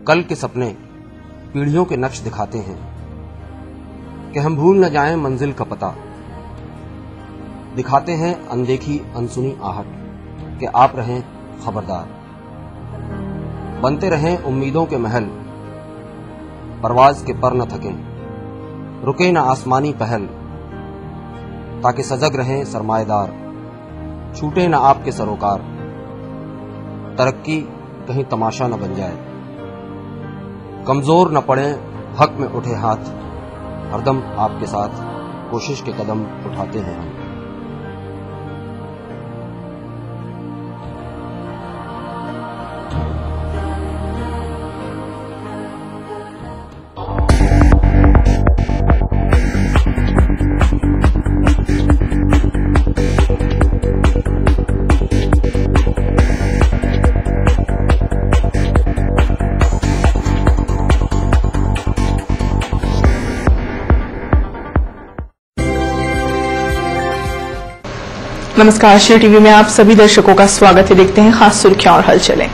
कल के सपने पीढ़ियों के नक्श दिखाते हैं कि हम भूल न जाएं मंजिल का पता। दिखाते हैं अनदेखी अनसुनी आहट कि आप रहें खबरदार। बनते रहें उम्मीदों के महल, परवाज के पर न थकें, रुके न आसमानी पहल, ताकि सजग रहें सरमाएदार, छूटे न आपके सरोकार। तरक्की कहीं तमाशा न बन जाए, कमजोर न पड़े हक में उठे हाथ। हरदम आपके साथ कोशिश के कदम उठाते हैं हम। नमस्कार, श्री टीवी में आप सभी दर्शकों का स्वागत है। देखते हैं खास सुर्खियां और हलचलें।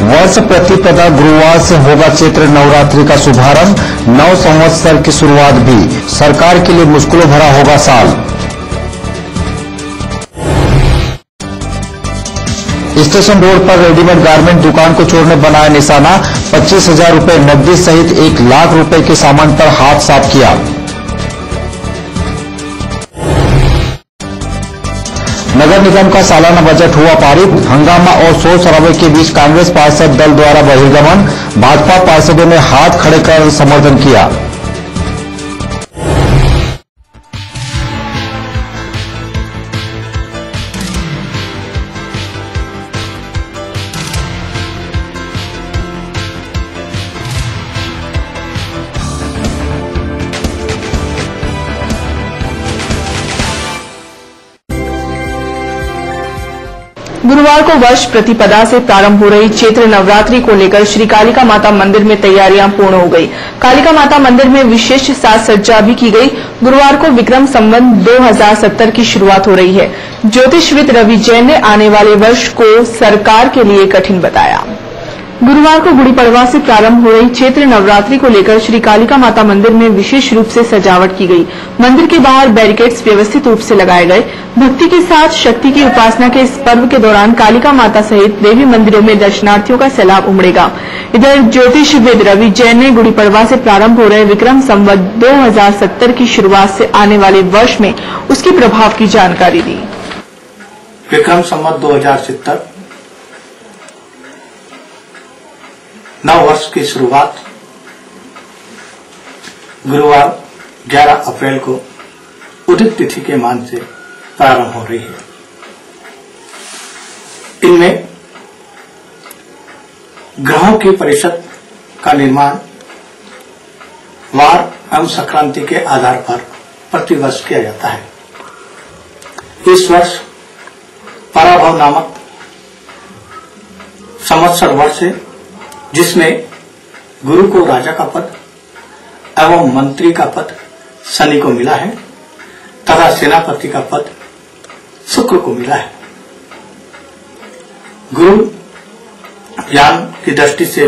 वर्ष प्रतिपदा गुरुवार से होगा चैत्र नवरात्रि का शुभारंभ। नव संवत्सर की शुरुआत भी सरकार के लिए मुश्किलों भरा होगा साल। स्टेशन रोड पर रेडीमेड गारमेंट दुकान को चोर ने बनाया निशाना। 25,000 रुपए नकदी सहित 1 लाख रुपए के सामान पर हाथ साफ किया। नगर निगम का सालाना बजट हुआ पारित। हंगामा और शोर शराबे के बीच कांग्रेस पार्षद दल द्वारा बहिर्गमन। भाजपा पार्षदों ने हाथ खड़े कर समर्थन किया। गुरुवार को वर्ष प्रतिपदा से प्रारंभ हो रही चैत्र नवरात्रि को लेकर श्री कालिका माता मंदिर में तैयारियां पूर्ण हो गई। कालिका माता मंदिर में विशेष साज सज्जा भी की गई। गुरुवार को विक्रम संवत 2070 की शुरुआत हो रही है। ज्योतिषविद रवि जैन ने आने वाले वर्ष को सरकार के लिए कठिन बताया। गुरुवार को गुड़ी पड़वा से प्रारंभ हो रही चैत्र नवरात्रि को लेकर श्री कालिका माता मंदिर में विशेष रूप से सजावट की गई। मंदिर के बाहर बैरिकेड्स व्यवस्थित रूप से लगाए गए। भक्ति के साथ शक्ति की उपासना के इस पर्व के दौरान कालिका माता सहित देवी मंदिरों में दर्शनार्थियों का सैलाब उमड़ेगा। इधर ज्योतिषविद रवि जैन ने गुड़ी पड़वा से प्रारंभ हो रहे विक्रम संवत 2070 की शुरुआत से आने वाले वर्ष में उसके प्रभाव की जानकारी दी। विक्रम संवत 2070 नव वर्ष की शुरुआत गुरुवार 11 अप्रैल को उदित तिथि के मान से प्रारंभ हो रही है। इनमें ग्रहों की परिषद का निर्माण वार एवं संक्रांति के आधार पर प्रतिवर्ष किया जाता है। इस वर्ष पराभव नामक संवत्सर वर्ष है, जिसमें गुरु को राजा का पद एवं मंत्री का पद शनि को मिला है तथा सेनापति का पद शुक्र को मिला है। गुरु ज्ञान की दृष्टि से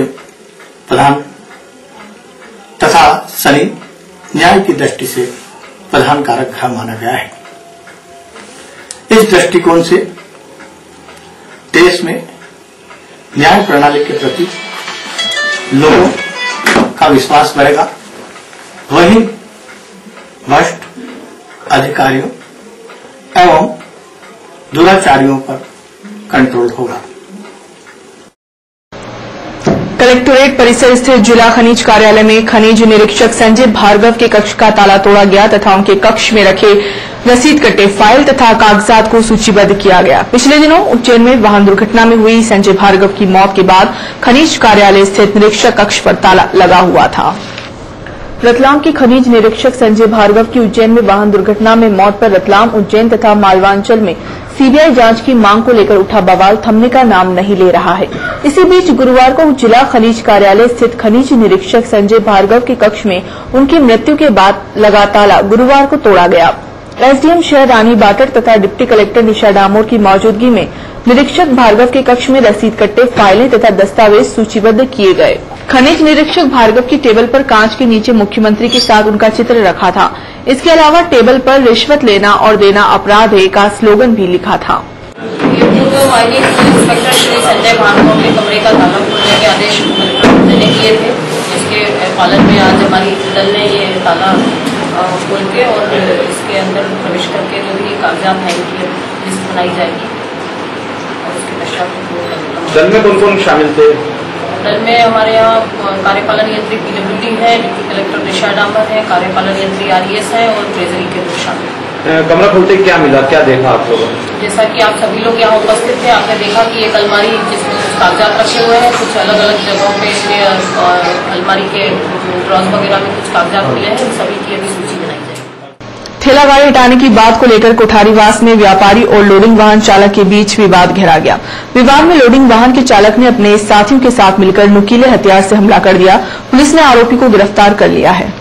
प्रधान तथा शनि न्याय की दृष्टि से प्रधान कारक ग्रह माना गया है। इस दृष्टिकोण से देश में न्याय प्रणाली के प्रति लोगों का विश्वास बढ़ेगा। वहीं भ्रष्ट अधिकारियों एवं दुराचारियों पर कंट्रोल होगा। कलेक्टोरेट परिसर स्थित जिला खनिज कार्यालय में खनिज निरीक्षक संजय भार्गव के कक्ष का ताला तोड़ा गया तथा उनके कक्ष में रखे रसीद कट्टे, फाइल तथा कागजात को सूचीबद्ध किया गया। पिछले दिनों उज्जैन में वाहन दुर्घटना में हुई संजय भार्गव की मौत के बाद खनिज कार्यालय स्थित निरीक्षक कक्ष पर ताला लगा हुआ था। रतलाम के खनिज निरीक्षक संजय भार्गव की उज्जैन में वाहन दुर्घटना में मौत पर रतलाम, उज्जैन तथा मालवांचल में सीबीआई जांच की मांग को लेकर उठा बवाल थमने का नाम नहीं ले रहा है। इसी बीच गुरुवार को जिला खनिज कार्यालय स्थित खनिज निरीक्षक संजय भार्गव के कक्ष में उनकी मृत्यु के बाद लगा ताला गुरुवार को तोड़ा गया। एसडीएम शहर रानी बाटर तथा डिप्टी कलेक्टर निशा डामोर की मौजूदगी में निरीक्षक भार्गव के कक्ष में रसीद कट्टे, फाइलें तथा दस्तावेज सूचीबद्ध किए गए। खनिज निरीक्षक भार्गव की टेबल पर कांच के नीचे मुख्यमंत्री के साथ उनका चित्र रखा था। इसके अलावा टेबल पर रिश्वत लेना और देना अपराध है का स्लोगन भी लिखा था। ये पूर्व माइनिंग इंस्पेक्टर श्री संजय भार्गव के कमरे का ताला खोलने के आदेश मैंने किए थे, जिसके पालन में आज हमारी दल ने ये ताला खोल के और इसके अंदर प्रवेश करके जो भी कागजात हैं इनकी लिस्ट बनाई जाएगी और उसके पश्चात दल में कौन कौन शामिल थे? दल में हमारे यहाँ कार्यपालन यंत्री पीडब्ल्यूडी है, डिप्टी कलेक्टर निशा डामर है, कार्यपालन यंत्री आरईएस है और ट्रेजरी के लोग शामिल। कमरा खोलते क्या मिला, क्या देखा आप लोगों ने? जैसा कि आप सभी लोग यहाँ उपस्थित थे, आपने देखा कि एक अलमारी जिसमें कुछ कागजात रखे हुए हैं, कुछ अलग अलग जगहों पे अलमारी के ड्रॉज वगैरह में कुछ कागजात मिले हैं, सभी की अभी सूची बनाई जाएगी। ठेला गाड़ी हटाने की बात को लेकर कोठारीवास में व्यापारी और लोडिंग वाहन चालक के बीच विवाद घेरा गया। विवाद में लोडिंग वाहन के चालक ने अपने साथियों के साथ मिलकर नुकीले हथियार से हमला कर दिया। पुलिस ने आरोपी को गिरफ्तार कर लिया है।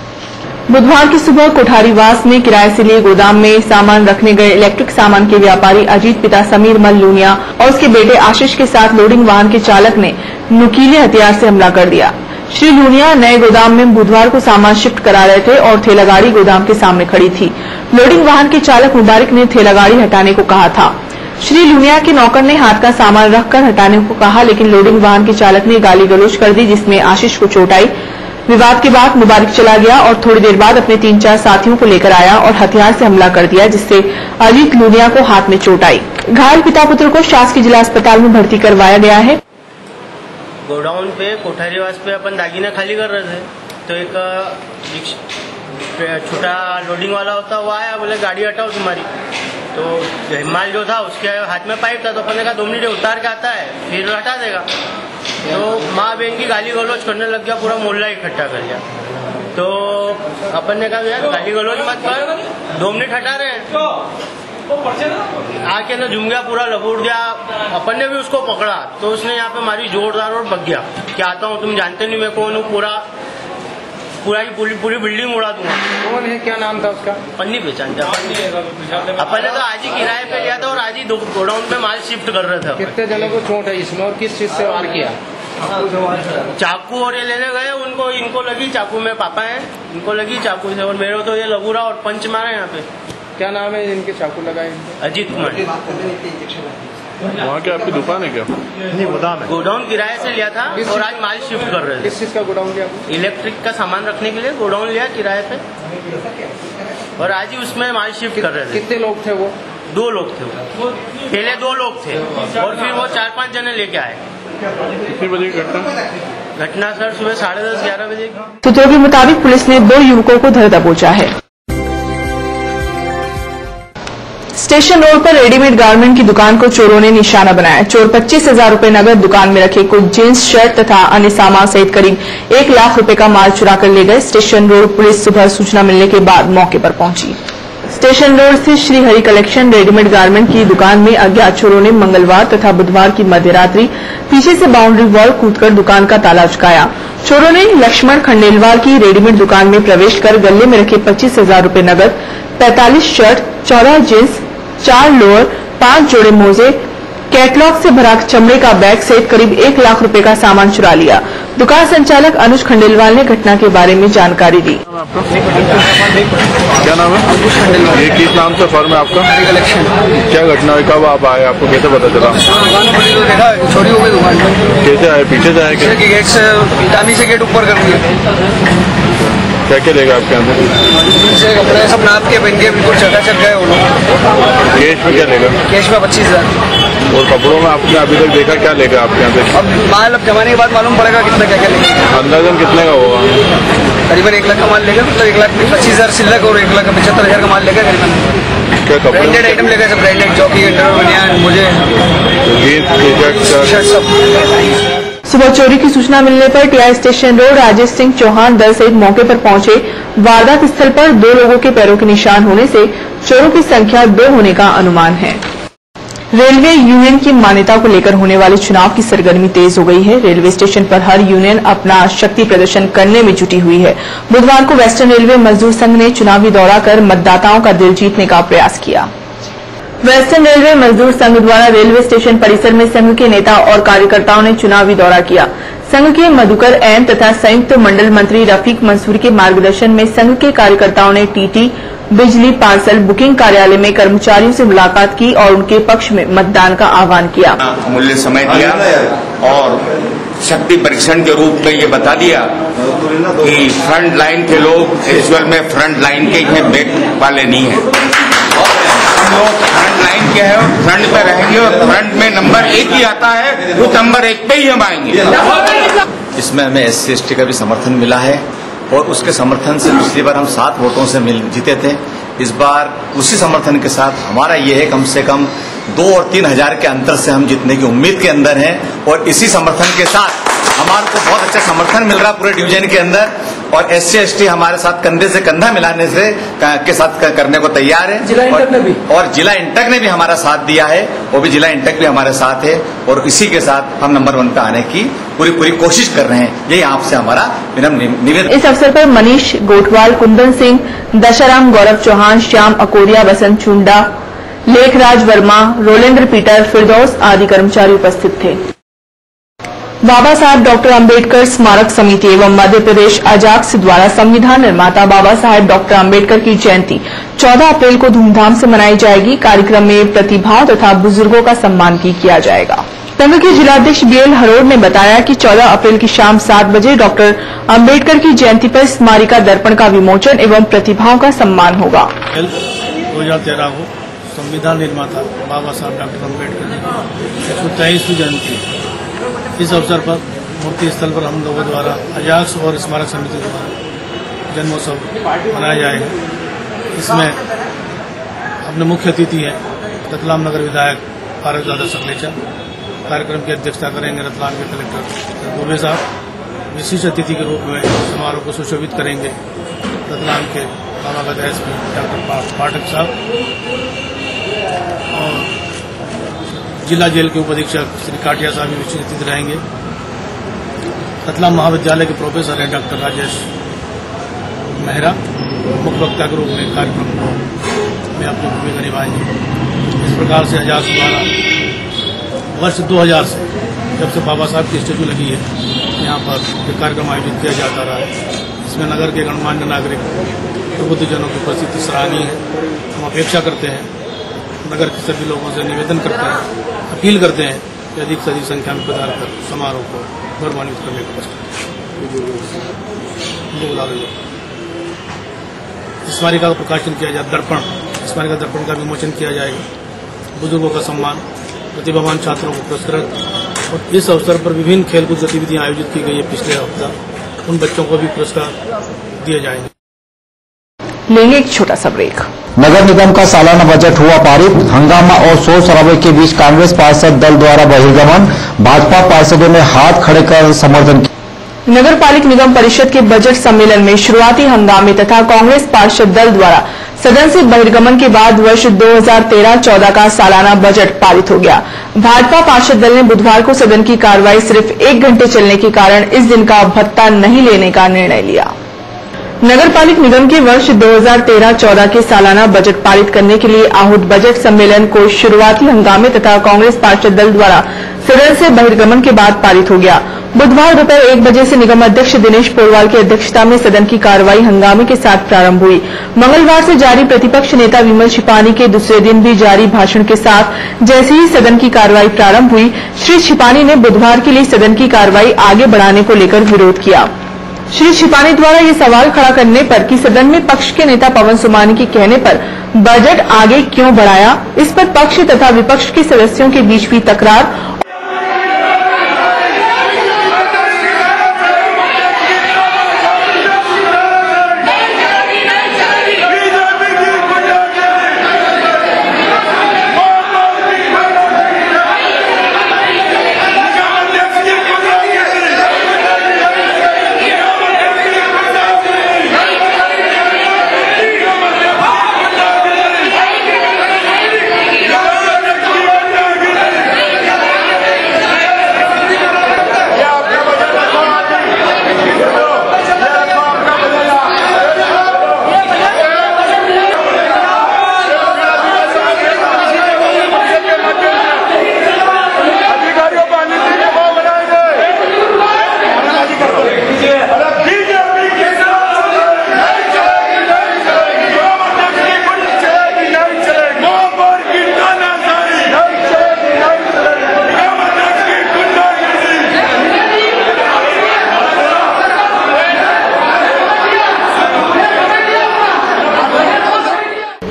बुधवार की सुबह कोठारीवास में किराए से लिए गोदाम में सामान रखने गए इलेक्ट्रिक सामान के व्यापारी अजीत पिता समीर मल लूनिया और उसके बेटे आशीष के साथ लोडिंग वाहन के चालक ने नुकीले हथियार से हमला कर दिया। श्री लूनिया नए गोदाम में बुधवार को सामान शिफ्ट करा रहे थे और ठेला गाड़ी गोदाम के सामने खड़ी थी। लोडिंग वाहन के चालक मुबारक ने ठेला गाड़ी हटाने को कहा था। श्री लूनिया के नौकर ने हाथ का सामान रखकर हटाने को कहा, लेकिन लोडिंग वाहन के चालक ने गाली गलौज कर दी, जिसमें आशीष को चोट आई। विवाद के बाद मुबारक चला गया और थोड़ी देर बाद अपने 3-4 साथियों को लेकर आया और हथियार से हमला कर दिया, जिससे अजीत लूनिया को हाथ में चोट आई। घायल पिता पुत्र को शासकीय जिला अस्पताल में भर्ती करवाया गया है। गोडाउन पे कोठारीवास पे अपन दागिने खाली कर रहे थे, तो एक छोटा लोडिंग वाला होता वो आया, बोले गाड़ी हटाओ तुम्हारी। तो माल जो था उसके हाथ में पाइप था, तो अपन ने कहा 2 मिनट उतार के आता है फिर हटा देगा। तो माँ बहन की गाली गलौज करने लग गया, पूरा मोहल्ला इकट्ठा कर लिया। तो अपन ने कहा यार गाली गलौज मत कर, 2 मिनट हटा रहे हैं। आके ना झूम गया, पूरा लबूट दिया। अपन ने भी उसको पकड़ा तो उसने यहाँ पे मारी जोरदार और भग गया। क्या आता हूँ, तुम जानते नहीं मैं कौन हूँ, पूरी बिल्डिंग उड़ा दूंगा। कौन है, क्या नाम था उसका? पन्नी पहचानते अपन ने तो आज ही किराए पे लिया था और आज ही गोडाउन पे माल शिफ्ट कर रहे थे। कितने जनों को चोट है इसमें और किस चीज से वार किया? चाकू और ये लेने गए, इनको लगी चाकू में, पापा है इनको लगी चाकू से, और मेरे तो ये लगूरा और पंच मारा यहाँ पे। क्या नाम है इनके चाकू लगाए? अजीत कुमार। वहाँ क्या आपकी दुकान है क्या? नहीं, गोदाम है। गोडाउन किराए से लिया था और आज माल शिफ्ट कर रहे थे। किस चीज का गोडाउन लिया? इलेक्ट्रिक का सामान रखने के लिए गोडाउन लिया किराए पे और आज ही उसमें माल शिफ्ट कर रहे थे। कितने लोग थे वो? 2 लोग थे वो। पहले 2 लोग थे और फिर वो 4-5 जने लेके आए। कितनी बजे की घटना सर सुबह 10:30-11 बजे। सूत्रों के मुताबिक पुलिस ने 2 युवकों को धर दबोचा है। स्टेशन रोड पर रेडीमेड गारमेंट की दुकान को चोरों ने निशाना बनाया। चोर 25,000 रुपए नगद, दुकान में रखे कुछ जींस, शर्ट तथा अन्य सामान सहित करीब 1 लाख रुपए का माल चुरा कर ले गए। स्टेशन रोड पुलिस सुबह सूचना मिलने के बाद मौके पर पहुंची। स्टेशन रोड स्थित Shri Hari collection readymade garment की दुकान में अज्ञात चोरों ने मंगलवार तथा बुधवार की मध्यरात्रि पीछे से बाउंड्री वॉल कूदकर दुकान का ताला चुकाया। चोरों ने लक्ष्मण खंडेलवाल की रेडीमेड दुकान में प्रवेश कर गले में रखे 25,000 रुपए नगद, 45 शर्ट, 14 जींस, 4 लोअर, 5 जोड़े मोजे, कैटलॉग से भरा चमड़े का बैग सहित करीब 1 लाख रुपए का सामान चुरा लिया। दुकान संचालक अनुज खंडेलवाल ने घटना के बारे में जानकारी दी। क्या नाम है? ये किस नाम से फर्म है आपका? कलेक्शन। क्या घटना हुई, कब आप आए, आपको कैसे पता चला? देखा छोटी हो गई दुकान। कैसे आए, पीछे से आए क्या? गेट से टामी से गेट ऊपर कर दिया। क्या क्या लेगा आपके अंदर? से कपड़े सब नाप के पहन के बिल्कुल चकाचक गए वो लोग। कैश में क्या लेगा? कैश में 25,000। और कपड़ों में आपने अभी तक देखा क्या लेगा आपके यहाँ से? अब माल अब जमाने के बाद मालूम पड़ेगा कितना क्या क्या लेगा। अंदाजन कितने का होगा? करीबन 1 लाख का माल लेगा, मतलब 1,25,000 सिल्लक और 1,75,000 का माल लेगा करीबन। क्या कपड़े? ब्रांडेड आइटम लेगा, सब ब्रांडेड, जॉकी, बनियान, मुझे जीन्स, टी-शर्ट, शर्ट सब। सुबह चोरी की सूचना मिलने पर TI station road Rajesh Singh Chauhan दल सहित मौके पर पहुंचे। वारदात स्थल पर 2 लोगों के पैरों के निशान होने से चोरों की संख्या 2 होने का अनुमान है। रेलवे यूनियन की मान्यता को लेकर होने वाले चुनाव की सरगर्मी तेज हो गई है। रेलवे स्टेशन पर हर यूनियन अपना शक्ति प्रदर्शन करने में जुटी हुई है। बुधवार को वेस्टर्न रेलवे मजदूर संघ ने चुनावी दौरा कर मतदाताओं का दिल जीतने का प्रयास किया। वेस्टर्न रेलवे मजदूर संघ द्वारा रेलवे स्टेशन परिसर में संघ के नेता और कार्यकर्ताओं ने चुनावी दौरा किया। संघ के मधुकर एन तथा संयुक्त मंडल मंत्री रफीक मंसूर के मार्गदर्शन में संघ के कार्यकर्ताओं ने टीटी, बिजली, पार्सल, बुकिंग कार्यालय में कर्मचारियों से मुलाकात की और उनके पक्ष में मतदान का आह्वान किया। मूल्य समय दिया और शक्ति परीक्षण के रूप में ये बता दिया कि फ्रंट लाइन के लोग एक्चुअल में फ्रंट लाइन के हैं, बैक वाले नहीं है। हम लोग फ्रंट लाइन के हैं, फ्रंट पे रहेंगे और फ्रंट में नंबर 1 ही आता है, उस नंबर 1 पे ही हम आएंगे। इसमें हमें SC/ST का भी समर्थन मिला है और उसके समर्थन से पिछली बार हम 7 वोटों से जीते थे। इस बार उसी समर्थन के साथ हमारा ये है कम से कम 2 और 3 हजार के अंतर से हम जीतने की उम्मीद के अंदर हैं और इसी समर्थन के साथ हमारे को बहुत अच्छा समर्थन मिल रहा पूरे डिवीजन के अंदर और SC/ST हमारे साथ कंधे से कंधा मिलाने से के साथ करने को तैयार है। जिला इंटक ने भी हमारा साथ दिया है, वो भी जिला इंटक भी हमारे साथ है और इसी के साथ हम नंबर 1 पे आने की पूरी कोशिश कर रहे हैं। यही आपसे हमारा विनम्र निवेदन। इस अवसर पर मनीष गोठवाल, कुंदन सिंह, दशाराम, गौरव चौहान, श्याम अकोरिया, बसंत चुंडा, लेखराज वर्मा, रोलेंद्र पीटर, फिरदौस आदि कर्मचारी उपस्थित थे। बाबा साहेब डॉक्टर अंबेडकर स्मारक समिति एवं मध्य प्रदेश अजाक्स द्वारा संविधान निर्माता बाबा साहेब डॉक्टर अंबेडकर की जयंती 14 अप्रैल को धूमधाम से मनाई जाएगी। कार्यक्रम में प्रतिभाओं तथा बुजुर्गों का सम्मान भी किया जाएगा। संघ के जिलाध्यक्ष BL हरोड़ ने बताया कि 14 अप्रैल की शाम 7 बजे डॉक्टर अंबेडकर की जयंती पर स्मारिका दर्पण का विमोचन एवं प्रतिभाओं का सम्मान होगा। 2013 को संविधान निर्माता बाबा साहब डॉक्टर अंबेडकर की 123वीं जयंती, इस अवसर पर मूर्ति स्थल पर हम लोगों द्वारा अजाक्स और स्मारक समिति द्वारा जन्मोत्सव मनाया जाएगा। इसमें अपने मुख्य अतिथि हैं रतलाम नगर विधायक फारूक दादा सकलेचा। कार्यक्रम की अध्यक्षता करेंगे रतलाम के कलेक्टर दुबे साहब। विशिष्ट अतिथि के रूप में समारोह को सुशोभित करेंगे रतलाम के नामागत SP डॉक्टर पाठक साहब और जिला जेल के उपाधीक्षक श्री काटिया साहब भी विशिष्ट अतिथि रहेंगे। रतलाम महाविद्यालय के प्रोफेसर हैं डॉक्टर राजेश मेहरा मुख्य वक्ता के रूप में कार्यक्रम को में अपनी भूमिका निभाएंगे। इस प्रकार से अजाक्स द्वारा वर्ष 2000 से जब से बाबा साहब की स्टेचू लगी है यहाँ पर यह कार्यक्रम आयोजित किया जाता रहा है। इसमें नगर के गणमान्य नागरिक प्रबुद्धजनों की उपस्थिति सराहनीय है। हम अपेक्षा करते हैं, नगर के सभी लोगों से निवेदन करते हैं, अपील करते हैं कि अधिक से अधिक संख्या में पधार कर समारोह को गौरवान्वित करने का स्मारिका का प्रकाशन किया जाए, स्मारिका दर्पण का विमोचन किया जाएगा। बुजुर्गों का सम्मान, प्रतिभावान छात्रों को पुरस्कृत और इस अवसर पर विभिन्न खेलकूद गतिविधियां आयोजित की गई है। पिछले हफ्ता उन बच्चों को भी पुरस्कार दिए जाएंगे। लेंगे एक छोटा सा ब्रेक। नगर निगम का सालाना बजट हुआ पारित। हंगामा और शोर शराबे के बीच कांग्रेस पार्षद दल द्वारा बहिर्गमन। भाजपा पार्षदों ने हाथ खड़े कर समर्थन किया। नगर पालिक निगम परिषद के बजट सम्मेलन में शुरुआती हंगामे तथा कांग्रेस पार्षद दल द्वारा सदन से बहिर्गमन के बाद वर्ष 2013-14 का सालाना बजट पारित हो गया। भाजपा पार्षद दल ने बुधवार को सदन की कार्रवाई सिर्फ 1 घंटे चलने के कारण इस दिन का भत्ता नहीं लेने का निर्णय लिया। नगर पालिक निगम के वर्ष 2013-14 के सालाना बजट पारित करने के लिए आहूत बजट सम्मेलन को शुरुआती हंगामे तथा कांग्रेस पार्षद दल द्वारा सदन से बहिर्गमन के बाद पारित हो गया। बुधवार दोपहर 1 बजे से निगम अध्यक्ष दिनेश पोरवाल की अध्यक्षता में सदन की कार्रवाई हंगामे के साथ प्रारंभ हुई। मंगलवार से जारी प्रतिपक्ष नेता विमल छिपानी के दूसरे दिन भी जारी भाषण के साथ जैसे ही सदन की कार्रवाई प्रारंभ हुई, श्री छिपानी ने बुधवार के लिए सदन की कार्रवाई आगे बढ़ाने को लेकर विरोध किया। श्री छिपानी द्वारा ये सवाल खड़ा करने पर कि सदन में पक्ष के नेता पवन सुमानी के कहने पर बजट आगे क्यों बढ़ाया, इस पर पक्ष तथा विपक्ष के सदस्यों के बीच हुई तकरार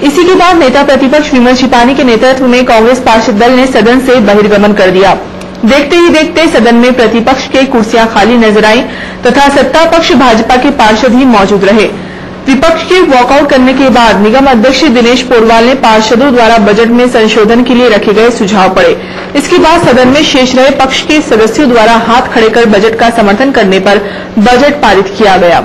इसी के बाद नेता प्रतिपक्ष विमल छिपानी के नेतृत्व में कांग्रेस पार्षद दल ने सदन से बहिर्गमन कर दिया। देखते ही देखते सदन में प्रतिपक्ष के कुर्सियां खाली नजर आईं तथा सत्ता पक्ष भाजपा के पार्षद ही मौजूद रहे। विपक्ष के वॉकआउट करने के बाद निगम अध्यक्ष दिनेश पोरवाल ने पार्षदों द्वारा बजट में संशोधन के लिए रखे गए सुझाव पढ़े। इसके बाद सदन में शेष रहे पक्ष के सदस्यों द्वारा हाथ खड़े कर बजट का समर्थन करने पर बजट पारित किया गया।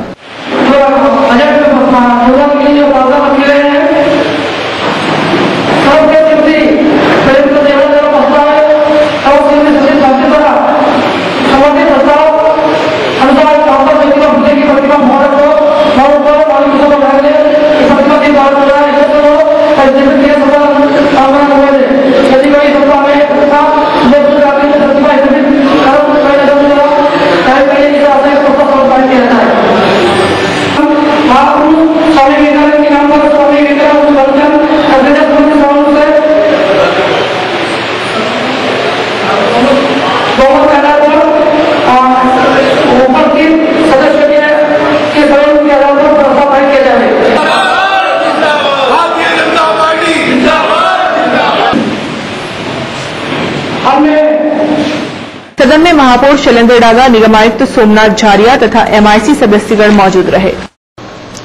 सदन में महापौर शैलेंद्र डागा, निगम आयुक्त सोमनाथ झारिया तथा MIC सदस्यगण मौजूद रहे।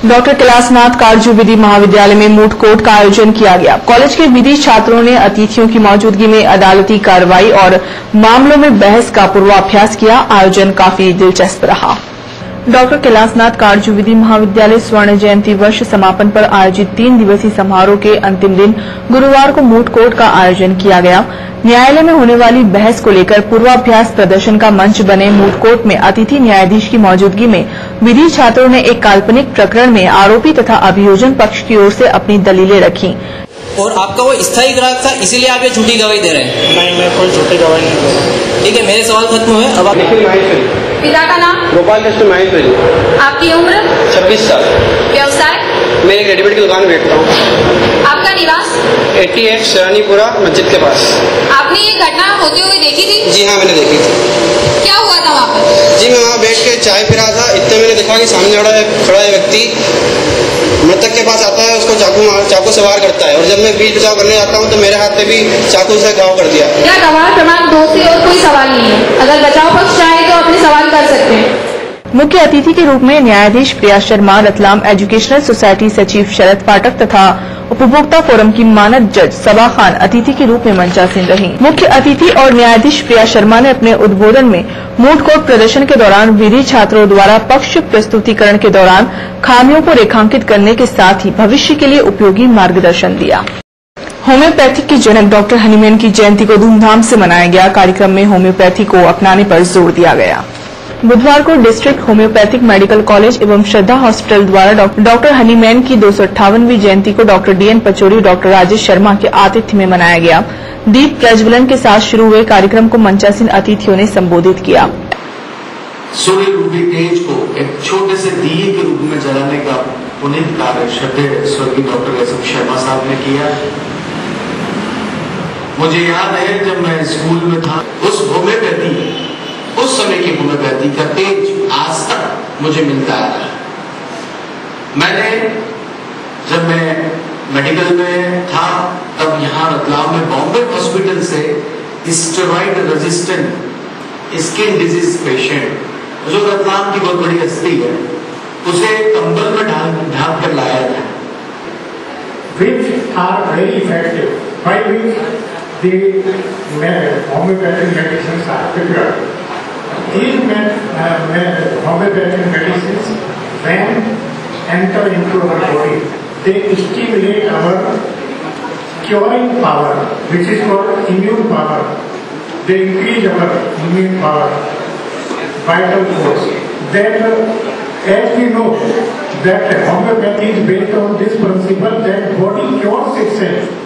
डॉक्टर कैलाशनाथ कारजू विधि महाविद्यालय में मूट कोर्ट का आयोजन किया गया। कॉलेज के विधि छात्रों ने अतिथियों की मौजूदगी में अदालती कार्रवाई और मामलों में बहस का पूर्वाभ्यास किया। आयोजन काफी दिलचस्प रहा। डॉक्टर कैलाशनाथ कारजू विधि महाविद्यालय स्वर्ण जयंती वर्ष समापन पर आयोजित 3 दिवसीय समारोह के अंतिम दिन गुरुवार को मूट कोर्ट का आयोजन किया गया। न्यायालय में होने वाली बहस को लेकर पूर्वाभ्यास प्रदर्शन का मंच बने मूट कोर्ट में अतिथि न्यायाधीश की मौजूदगी में विधि छात्रों ने एक काल्पनिक प्रकरण में आरोपी तथा अभियोजन पक्ष की ओर से अपनी दलीलें रखी। और आपका वो स्थायी ग्राहक था, इसीलिए आप ये झूठी गवाही दे रहे हैं? नहीं, मैं कोई झूठी गवाही नहीं दे रहा। ठीक है, मेरे सवाल खत्म हुए। अब आप पिता का नाम? गोपाल कृष्ण महेश्वरी जी। आपकी उम्र? 26 साल। व्यवसाय? मैं एक रेडीमेड की दुकान में बैठता हूँ। आपका निवास? 88 शरानीपुरा मस्जिद के पास। आपने ये घटना होते हुए देखी थी? जी हाँ, मैंने देखी थी। क्या हुआ था वहाँ पर? जी, मैं वहाँ बैठ के चाय पी रहा था। इतने मैंने देखा कि सामने खड़ा है व्यक्ति मृतक के पास आता है, उसको चाकू से वार करता है और जब मैं बीच बचाव करने जाता हूँ तो मेरे हाथ पे भी चाकू से घाव कर दिया। क्या गवाह प्रमाण 2 से और कोई सवाल नहीं है? अगर बचाव पक्ष चाहे तो अपने सवाल कर सकते हैं। मुख्य अतिथि के रूप में न्यायाधीश प्रिया शर्मा, रतलाम एजुकेशनल सोसाइटी सचिव शरद पाठक तथा उपभोक्ता फोरम की मानद जज सबा खान अतिथि के रूप में मंचासीन रही। मुख्य अतिथि और न्यायाधीश प्रिया शर्मा ने अपने उद्बोधन में मूट कोर्ट प्रदर्शन के दौरान विधि छात्रों द्वारा पक्ष प्रस्तुतिकरण के दौरान खामियों को रेखांकित करने के साथ ही भविष्य के लिए उपयोगी मार्गदर्शन दिया। होम्योपैथी के जनक डॉक्टर हनीमैन की जयंती को धूमधाम से मनाया गया। कार्यक्रम में होम्योपैथी को अपनाने पर जोर दिया गया। बुधवार को डिस्ट्रिक्ट होम्योपैथिक मेडिकल कॉलेज एवं श्रद्धा हॉस्पिटल द्वारा डॉक्टर हनीमैन की 258वीं जयंती को doctor DN Pachauri, doctor Rajesh Sharma के आतिथ्य में मनाया गया। दीप प्रज्वलन के साथ शुरू हुए कार्यक्रम को मंचासीन अतिथियों ने संबोधित किया। सूर्य रूपी तेज को एक छोटे से दिए के रूप में जलाने का पुनीत कार्य श्रद्धेय स्वर्गीय डॉक्टर एस शर्मा साहब ने किया। मुझे याद है जब मैं स्कूल में था, उस समय की होम्योपैथी का तेज आज तक मुझे मिलता है। जब मैं मेडिकल में था तब यहाँ रतलाम में बॉम्बे हॉस्पिटल से steroid resistant skin disease patient जो रतलाम की बहुत बड़ी हस्ती है, उसे कंबल में ढांक कर लाया था। Which are very effective, by which the homeopathic medicines are prepared. These homeopathic medicines, when enter into our body, they stimulate our curing power, which is called immune power. They increase our immune power, vital force. Then, as we know, that homeopathy is based on this principle that body cures itself.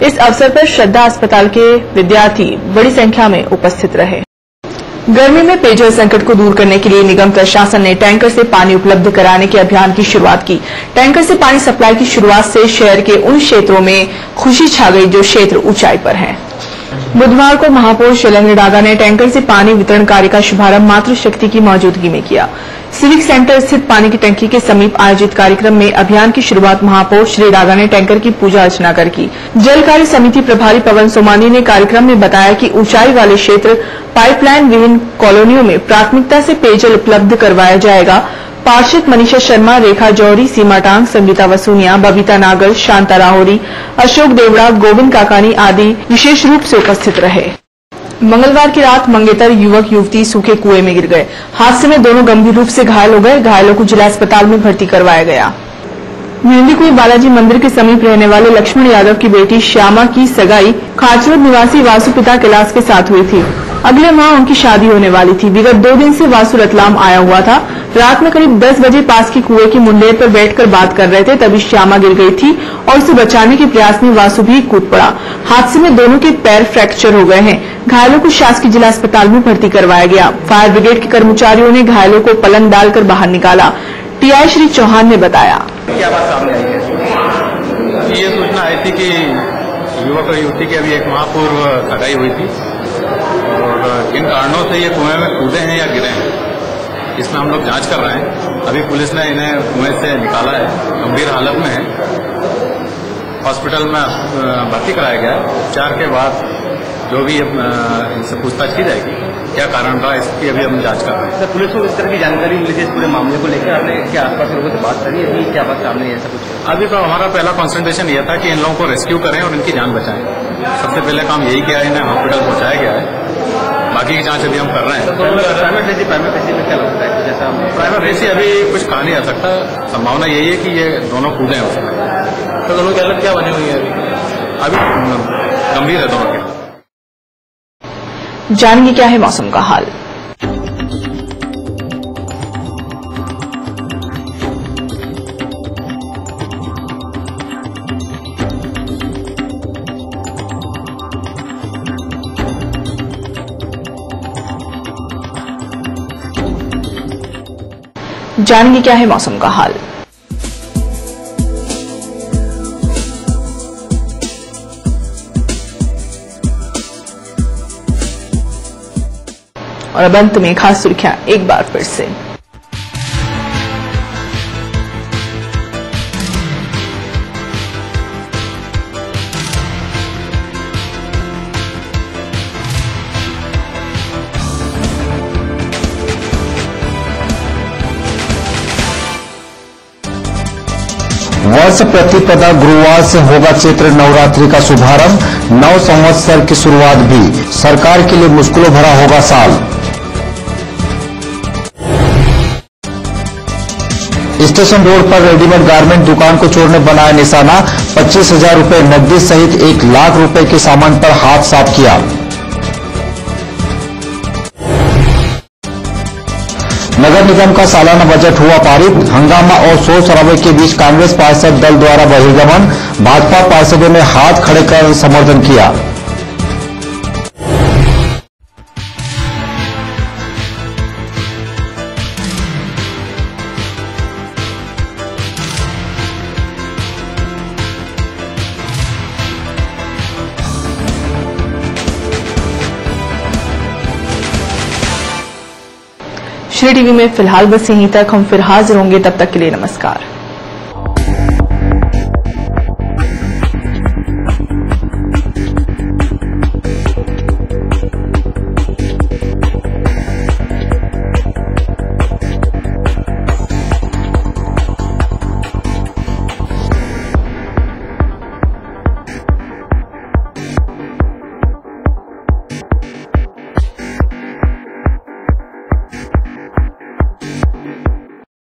इस अवसर पर श्रद्धा अस्पताल के विद्यार्थी बड़ी संख्या में उपस्थित रहे। गर्मी में पेयजल संकट को दूर करने के लिए निगम प्रशासन ने टैंकर से पानी उपलब्ध कराने के अभियान की शुरुआत की। टैंकर से पानी सप्लाई की शुरुआत से शहर के उन क्षेत्रों में खुशी छा गई जो क्षेत्र ऊंचाई पर हैं। बुधवार को महापौर शैलेंद्र डागा ने टैंकर से पानी वितरण कार्य का शुभारंभ मातृशक्ति की मौजूदगी में किया। सिविक सेंटर स्थित पानी की टंकी के समीप आयोजित कार्यक्रम में अभियान की शुरुआत महापौर श्री रागा ने टैंकर की पूजा अर्चना कर की। जल कार्य समिति प्रभारी पवन सोमानी ने कार्यक्रम में बताया कि ऊंचाई वाले क्षेत्र पाइपलाइन विहीन कॉलोनियों में प्राथमिकता से पेयजल उपलब्ध करवाया जाएगा। पार्षद मनीषा शर्मा, रेखा जौहरी, सीमा टांग, संगीता वसूनिया, बबीता नागर, शांता राहोरी, अशोक देवड़ा, गोविंद काकानी आदि विशेष रूप से उपस्थित रहे। मंगलवार की रात मंगेतर युवक युवती सूखे कुएं में गिर गए। हादसे में दोनों गंभीर रूप से घायल हो गए। घायलों को जिला अस्पताल में भर्ती करवाया गया। मेहंदी कुई बालाजी मंदिर के समीप रहने वाले लक्ष्मण यादव की बेटी श्यामा की सगाई खाचरोद निवासी वासु पिता कैलाश के साथ हुई थी। अगले माह उनकी शादी होने वाली थी। विगत 2 दिन से वासु रतलाम आया हुआ था। रात में करीब 10 बजे पास की कुएं की मुंडेर पर बैठकर बात कर रहे थे, तभी श्यामा गिर गई थी और उसे बचाने के प्रयास में वासु भी कूद पड़ा। हादसे में दोनों के पैर फ्रैक्चर हो गए हैं। घायलों को शासकीय जिला अस्पताल में भर्ती करवाया गया। फायर ब्रिगेड के कर्मचारियों ने घायलों को पलंग डालकर बाहर निकाला। टीआई श्री चौहान ने बताया, क्या बात सामने आई है? ये सूचना आई थी कि युवक और युवती की अभी 1 माह पूर्व सगाई हुई थी और किन कारणों से ये कुएं में कूदे हैं या गिरे हैं, इसमें हम लोग जांच कर रहे हैं। अभी पुलिस ने इन्हें कुएं से निकाला है, गंभीर हालत में है, हॉस्पिटल में भर्ती कराया गया है। उपचार के बाद जो भी इनसे पूछताछ की जाएगी, क्या कारण रहा इसकी अभी हम जांच कर रहे हैं। सर, पुलिस को इस तरह की जानकारी मिली थी इस पूरे मामले को लेकर? आपने क्या आसपास लोगों से बात करी है? क्या बात सामने है? ऐसा कुछ अभी तो हमारा पहला कॉन्सेंट्रेशन यह था कि इन लोगों को रेस्क्यू करें और इनकी जान बचाएं। सबसे पहले काम यही किया है, इन्हें हॉस्पिटल पहुंचाया गया है। बाकी की जांच अभी हम कर रहे हैं। प्राइमरी फेसी में क्या लगता है? जैसा प्राइमरी फेसी अभी कुछ कहा नहीं जा सकता। संभावना यही है कि ये दोनों कूदे हैं उसमें। तो दोनों की हालत क्या बनी हुई है? अभी गंभीर है दोनों की। जानेंगे क्या है मौसम का हाल। जानेंगे क्या है मौसम का हाल। और अब अंत में खास सुर्खियां एक बार फिर से। वर्ष प्रतिपदा गुरुवार से होगा चैत्र नवरात्रि का शुभारंभ। नव संवत्सर की शुरुआत भी सरकार के लिए मुश्किलों भरा होगा साल। स्टेशन रोड पर रेडीमेड गारमेंट दुकान को चोर ने बनाया निशाना। 25,000 रुपए नकदी सहित 1 लाख रुपए के सामान पर हाथ साफ किया। नगर निगम का सालाना बजट हुआ पारित। हंगामा और शोर शराबे के बीच कांग्रेस पार्षद दल द्वारा बहिर्गमन। भाजपा पार्षदों ने हाथ खड़े कर समर्थन किया। श्री टीवी में फिलहाल बस यहीं तक। हम फिर हाजिर होंगे, तब तक के लिए नमस्कार।